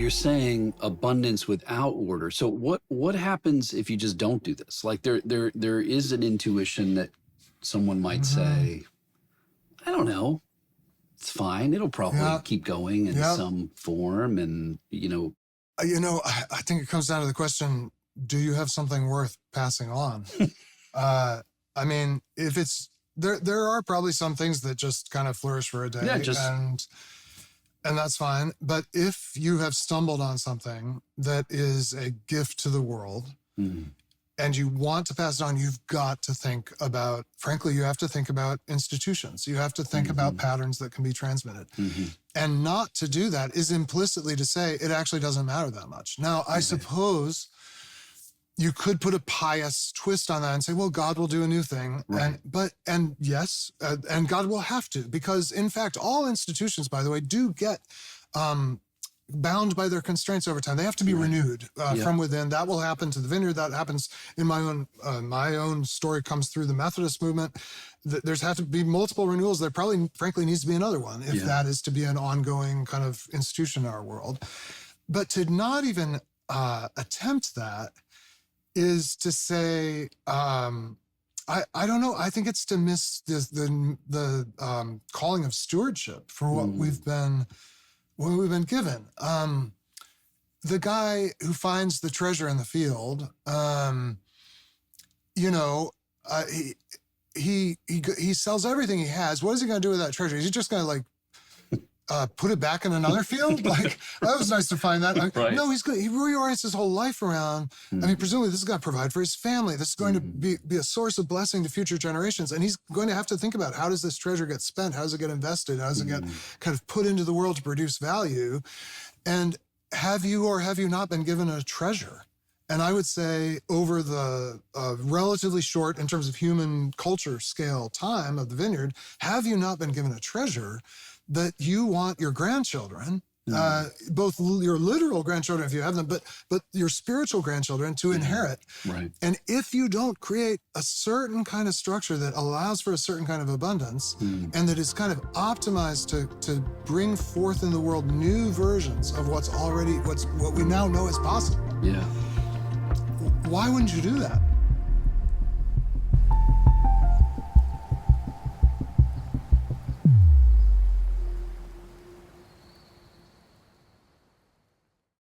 you're saying abundance without order. So what happens if you just don't do this? Like there is an intuition that someone might say, I don't know, it's fine. It'll probably keep going in some form. And, I think it comes down to the question, do you have something worth passing on? I mean, if it's, there are probably some things that just kind of flourish for a day and that's fine. But if you have stumbled on something that is a gift to the world and you want to pass it on, you've got to think about, frankly, you have to think about institutions. You have to think about patterns that can be transmitted. And not to do that is implicitly to say it actually doesn't matter that much. Now, I suppose you could put a pious twist on that and say, well, God will do a new thing. And yes, and God will have to, because in fact, all institutions, by the way, do get bound by their constraints over time. They have to be renewed from within. That will happen to the Vineyard. That happens in my own story comes through the Methodist movement. There's had to be multiple renewals. There probably, frankly, needs to be another one if that is to be an ongoing kind of institution in our world. But to not even attempt that is to say, I don't know. I think it's to miss the calling of stewardship for what we've been given. The guy who finds the treasure in the field, he sells everything he has. What is he going to do with that treasure? Is he just going to put it back in another field? Like, that was nice to find that. No, he reorients his whole life around. I mean, presumably this is going to provide for his family. This is going to be a source of blessing to future generations. And he's going to have to think about, how does this treasure get spent? How does it get invested? How does it get kind of put into the world to produce value? And have you or have you not been given a treasure? And I would say over the relatively short, in terms of human culture scale time of the Vineyard, have you not been given a treasure that you want your grandchildren, both your literal grandchildren if you have them, but your spiritual grandchildren to inherit? And if you don't create a certain kind of structure that allows for a certain kind of abundance and that is kind of optimized to bring forth in the world new versions of what we now know is possible, why wouldn't you do that?